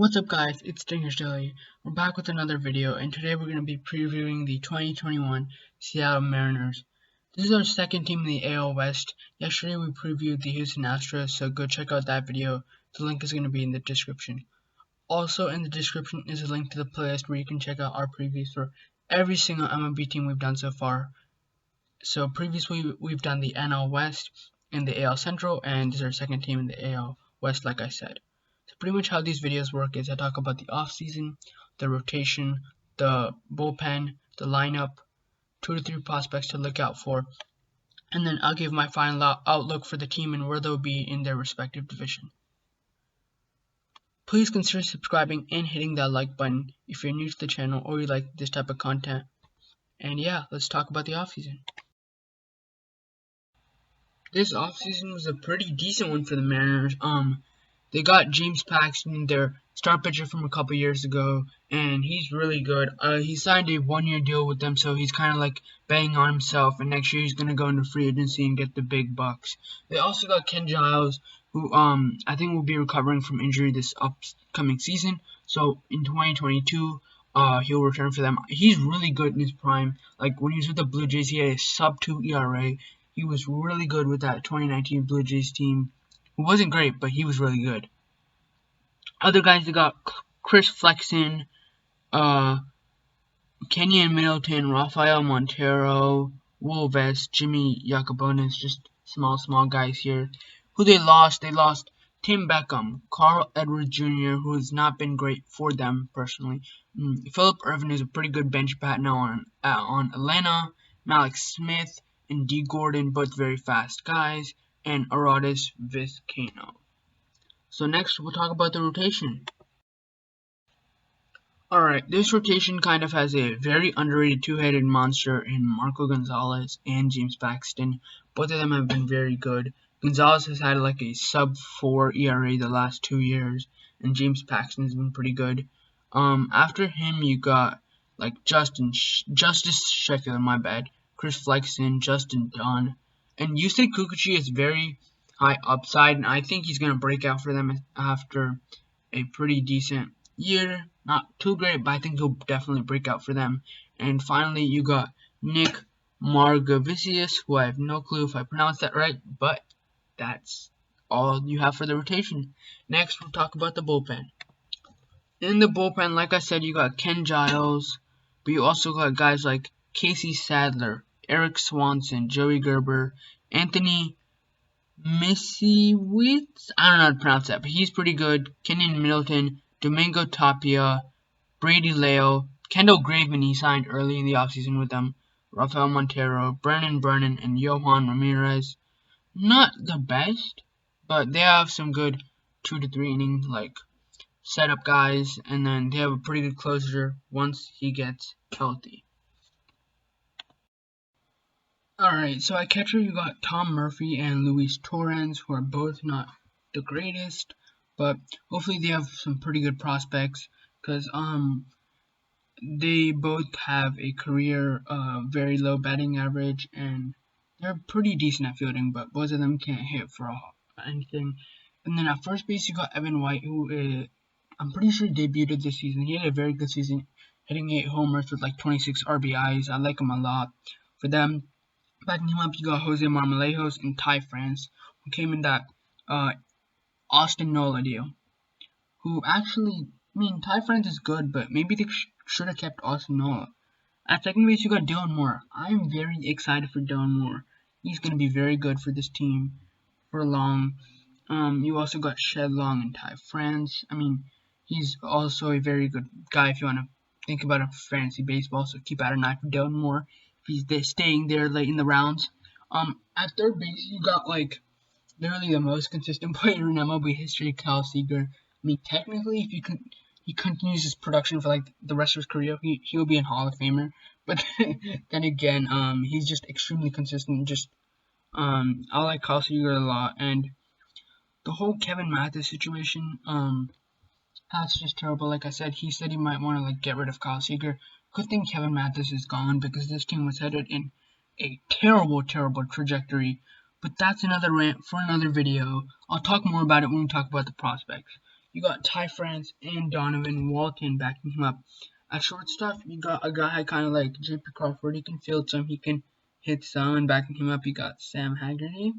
What's up guys, it's Daily. We're back with another video and today we're going to be previewing the 2021 Seattle Mariners. This is our second team in the AL West. Yesterday we previewed the Houston Astros, so go check out that video. The link is going to be in the description. Also in the description is a link to the playlist where you can check out our previews for every single MLB team we've done so far. So previously we've done the NL West and the AL Central, and this is our second team in the AL West like I said. So pretty much how these videos work is I talk about the offseason, the rotation, the bullpen, the lineup, 2 to 3 prospects to look out for, and then I'll give my final outlook for the team and where they'll be in their respective division. Please consider subscribing and hitting that like button if you're new to the channel or you like this type of content. And yeah, let's talk about the offseason. This offseason was a pretty decent one for the Mariners. They got James Paxton, their star pitcher from a couple years ago, and he's really good. He signed a 1-year deal with them, so he's kind of like betting on himself, and next year he's going to go into free agency and get the big bucks. They also got Ken Giles, who I think will be recovering from injury this upcoming season, so in 2022 he'll return for them. He's really good in his prime. Like when he was with the Blue Jays, he had a sub-2 ERA. He was really good with that 2019 Blue Jays team. It wasn't great, but he was really good. Other guys, they got Chris Flexen, Kenyon Middleton, Rafael Montero, Wolves, Jimmy Yacobonis, just small guys here. Who they lost Tim Beckham, Carl Edwards Jr., who has not been great for them personally. Philip Ervin is a pretty good bench bat now on Atlanta. Malik Smith and D. Gordon, both very fast guys, and Arodys Vizcaino. So next we'll talk about the rotation. Alright, this rotation kind of has a very underrated two-headed monster in Marco Gonzales and James Paxton. Both of them have been very good. Gonzales has had like a sub-4 ERA the last 2 years, and James Paxton has been pretty good. After him you got like Justice Sheffield, Chris Flexen, Justin Dunn, and Yusei Kikuchi is very high upside, and I think he's going to break out for them after a pretty decent year. Not too great, but I think he'll definitely break out for them. And finally, you got Nick Margevicius, who I have no clue if I pronounced that right, but that's all you have for the rotation. Next, we'll talk about the bullpen. In the bullpen, like I said, you got Ken Giles, but you also got guys like Casey Sadler, Eric Swanson, Joey Gerber, Anthony Misiewicz, I don't know how to pronounce that, but he's pretty good. Kenyon Middleton, Domingo Tapia, Brady Leo, Kendall Graveman, he signed early in the offseason with them, Rafael Montero, Brennan, and Johan Ramirez. Not the best, but they have some good 2 to 3 inning like setup guys, and then they have a pretty good closer once he gets healthy. Alright, so at catcher you got Tom Murphy and Luis Torrens, who are both not the greatest, but hopefully they have some pretty good prospects, because they both have a career very low batting average, and they're pretty decent at fielding, but both of them can't hit for anything. And then at first base you got Evan White, who I'm pretty sure debuted this season. He had a very good season, hitting 8 homers with like 26 RBIs. I like him a lot. For them, backing him up, you got Jose Marmolejos and Ty France, who came in that Austin Nola deal. Who actually, Ty France is good, but maybe they should have kept Austin Nola. At second base, you got Dylan Moore. I'm very excited for Dylan Moore. He's going to be very good for this team for long. You also got Shed Long and Ty France. He's also a very good guy if you want to think about a fantasy baseball, so keep out an eye for Dylan Moore. He's staying there late in the rounds. At third base, you got like literally the most consistent player in MLB history, Kyle Seager. Technically, if he continues his production for like the rest of his career, he'll be in Hall of Famer. But then again, he's just extremely consistent. I like Kyle Seager a lot, and the whole Kevin Mathis situation, that's just terrible. Like I said, he said he might want to like get rid of Kyle Seager. Good thing Kevin Mathis is gone, because this team was headed in a terrible trajectory. But that's another rant for another video. I'll talk more about it when we talk about the prospects. you got Ty France and Donovan Walton backing him up. At shortstop, you got a guy kind of like JP Crawford. He can field some, he can hit some, and backing him up, you got Sam Haggerty.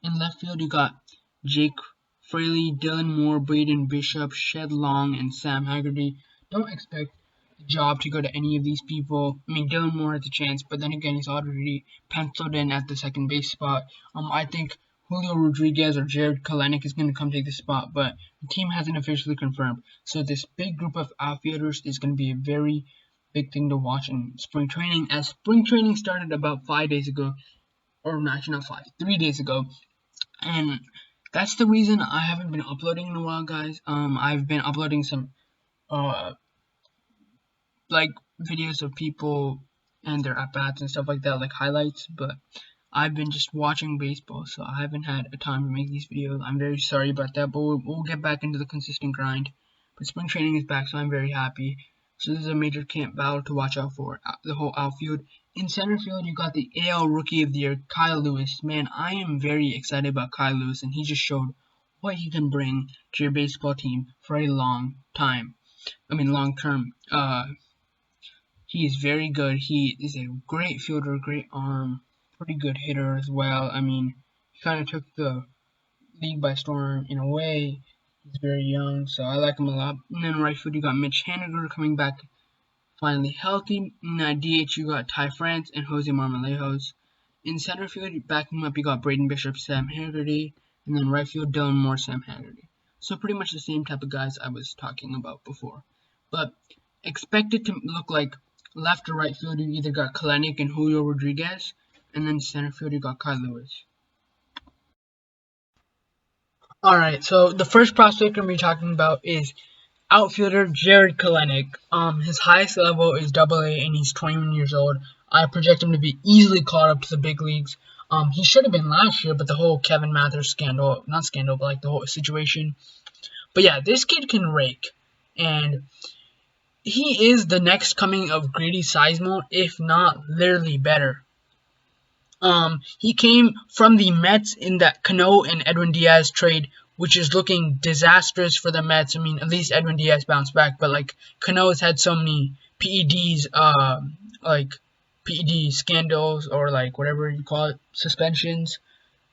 In left field, you got Jake Fraley, Dylan Moore, Braden Bishop, Shed Long, and Sam Haggerty. Don't expect the job to go to any of these people. I mean, Dylan Moore has a chance, but then again, he's already penciled in at the second base spot. I think Julio Rodriguez or Jared Kelenic is going to come take the spot, but the team hasn't officially confirmed. So this big group of outfielders is going to be a very big thing to watch in spring training. As spring training started about 5 days ago, or actually not 5, 3 days ago, and that's the reason I haven't been uploading in a while, guys. I've been uploading some like videos of people and their at bats and stuff like that, like highlights, but I've been just watching baseball, so I haven't had a time to make these videos. I'm very sorry about that, but we'll get back into the consistent grind. But spring training is back, so I'm very happy. So this is a major camp battle to watch out for, the whole outfield. In center field, you got the AL Rookie of the Year, Kyle Lewis. Man, I am very excited about Kyle Lewis, and he just showed what he can bring to your baseball team for a long time. I mean, long term. He is very good. He is a great fielder, great arm, pretty good hitter as well. I mean, he kind of took the league by storm in a way. He's very young, so I like him a lot. And then right field, you got Mitch Haniger coming back finally healthy. In DH, you got Ty France and Jose Marmolejos. In center field, backing up, you got Braden Bishop, Sam Haggerty. And then right field, Dylan Moore, Sam Haggerty. So pretty much the same type of guys I was talking about before. But expect it to look like left or right field, you either got Kelenic and Julio Rodriguez. And then center field, you got Kyle Lewis. Alright, so the first prospect we're going to be talking about is outfielder Jared Kelenic. His highest level is AA, and he's 21 years old. I project him to be easily caught up to the big leagues. He should have been last year, but the whole Kevin Mathers scandal, not scandal, but like the whole situation. But yeah, this kid can rake, and he is the next coming of Grady Sizemore, if not literally better. He came from the Mets in that Cano and Edwin Diaz trade, which is looking disastrous for the Mets. I mean, at least Edwin Diaz bounced back, but like Cano's had so many PEDs, like PED scandals or like whatever you call it, suspensions.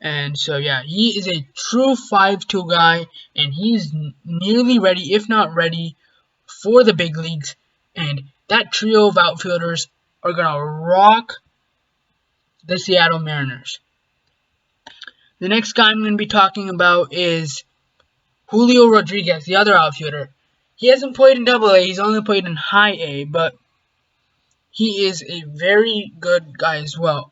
And so yeah, he is a true 5-2 guy, and he's nearly ready, if not ready, for the big leagues. And that trio of outfielders are gonna rock the Seattle Mariners. The next guy I'm going to be talking about is Julio Rodriguez, the other outfielder. He hasn't played in AA, he's only played in High A, but he is a very good guy as well.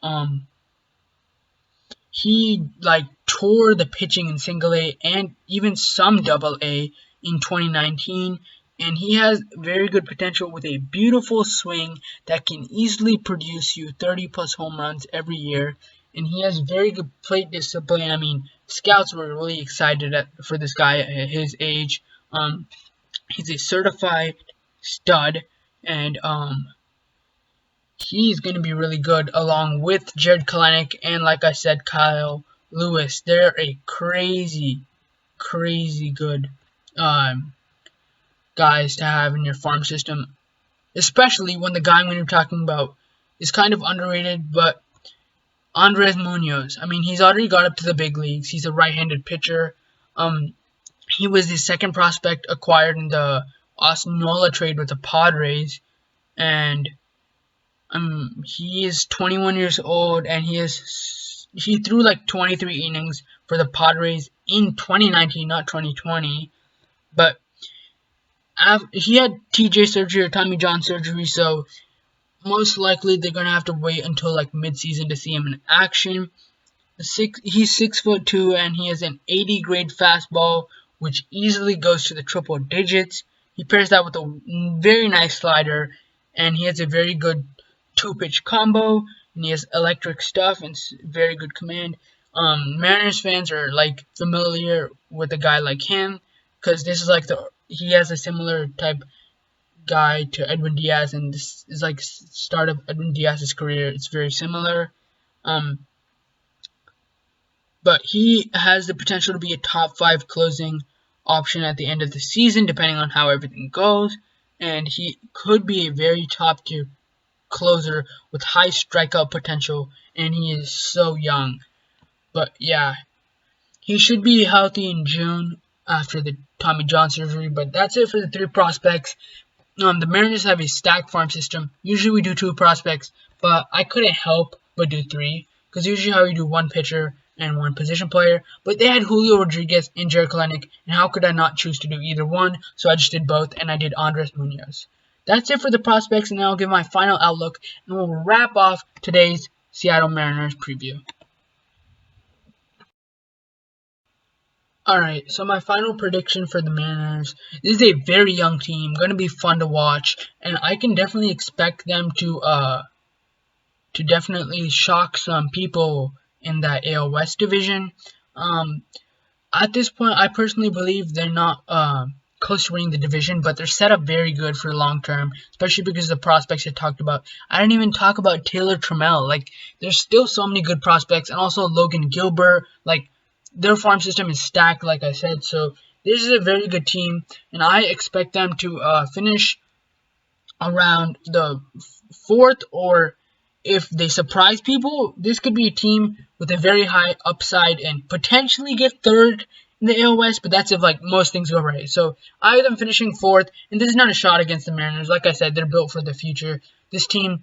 He like tore the pitching in Single A and even some AA in 2019. And he has very good potential with a beautiful swing that can easily produce you 30-plus home runs every year. And he has very good plate discipline. I mean, scouts were really excited for this guy at his age. He's a certified stud, and he's going to be really good along with Jared Kelenic and, like I said, Kyle Lewis. They're a crazy, crazy good guys to have in your farm system, especially when the guy I'm going to be talking about is kind of underrated, but Andres Munoz. I mean, he's already got up to the big leagues. He's a right-handed pitcher. He was the second prospect acquired in the Osnola trade with the Padres, and he is 21 years old, and he threw like 23 innings for the Padres in 2019, not 2020, but he had TJ surgery or Tommy John surgery, so most likely they're going to have to wait until like mid-season to see him in action. He's 6'2", and he has an 80 grade fastball, which easily goes to the triple digits. He pairs that with a very nice slider, and he has a very good two-pitch combo, and he has electric stuff and very good command. Mariners fans are like familiar with a guy like him, because this is like he has a similar type guy to Edwin Diaz, and this is like start of Edwin Diaz's career. It's very similar, but he has the potential to be a top 5 closing option at the end of the season, depending on how everything goes. And he could be a very top tier closer with high strikeout potential, and he is so young. But yeah, he should be healthy in June after the Tommy John surgery. But that's it for the 3 prospects. The Mariners have a stacked farm system. Usually we do 2 prospects, but I couldn't help but do 3, because usually how you do 1 pitcher and 1 position player. But they had Julio Rodriguez and Jared Kelenic, and how could I not choose to do either one? So I just did both, and I did Andres Munoz. That's it for the prospects, and then I'll give my final outlook, and we'll wrap off today's Seattle Mariners preview. Alright, so my final prediction for the Mariners. This is a very young team, going to be fun to watch, and I can definitely expect them to definitely shock some people in that AL West division. At this point, I personally believe they're not close to winning the division, but they're set up very good for long term, especially because of the prospects I talked about. I didn't even talk about Taylor Trammell. Like, there's still so many good prospects, and also Logan Gilbert. Like, their farm system is stacked, like I said, so this is a very good team, and I expect them to finish around the 4th, or if they surprise people, this could be a team with a very high upside and potentially get 3rd in the AL West, but that's if like most things go right. So I have them finishing 4th, and this is not a shot against the Mariners. Like I said, they're built for the future. This team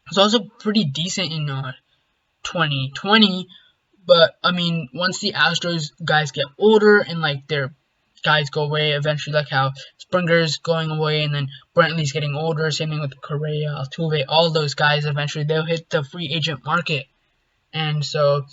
is also pretty decent in 2020. But, I mean, once the Astros guys get older and, like, their guys go away eventually, like how Springer's going away and then Brantley's getting older, same thing with Correa, Altuve, all those guys, eventually they'll hit the free agent market. And so,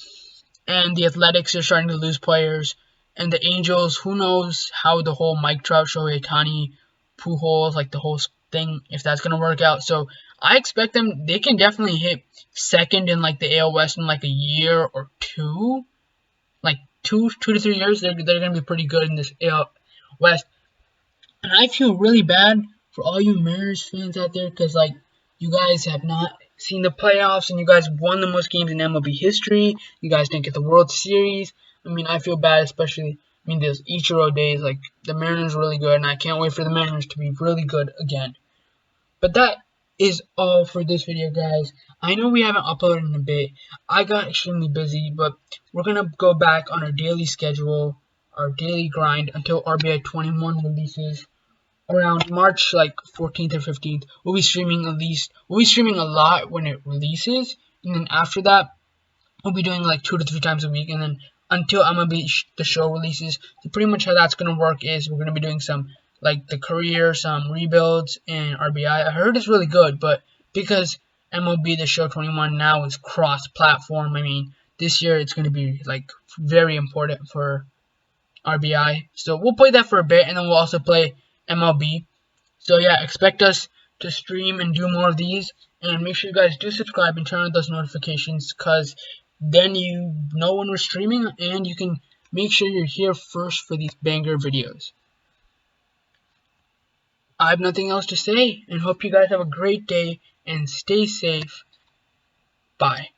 and the Athletics are starting to lose players. And the Angels, who knows how the whole Mike Trout, Shohei Ohtani, Pujols, like the whole thing, if that's going to work out. So I expect them, they can definitely hit 2nd in like the AL West in like a year or 2. Like 2 to 3 years, they're going to be pretty good in this AL West. And I feel really bad for all you Mariners fans out there, because like you guys have not seen the playoffs, and you guys won the most games in MLB history. You guys didn't get the World Series. I mean, I feel bad, especially, I mean, those Ichiro days. Like, the Mariners are really good, and I can't wait for the Mariners to be really good again. But that is all for this video, guys. I know we haven't uploaded in a bit. I got extremely busy, but we're going to go back on our daily schedule, our daily grind, until RBI 21 releases around March like 14th or 15th. We'll be streaming a lot when it releases, and then after that we'll be doing like 2 to 3 times a week, and then until the show releases. So pretty much how that's going to work is we're going to be doing some like the career, some rebuilds, and RBI. I heard it's really good, but because MLB The Show 21 now is cross-platform, I mean, this year it's going to be like very important for RBI. So we'll play that for a bit, and then we'll also play MLB. So yeah, expect us to stream and do more of these, and make sure you guys do subscribe and turn on those notifications, because then you know when we're streaming, and you can make sure you're here first for these banger videos. I have nothing else to say, and hope you guys have a great day and stay safe. Bye.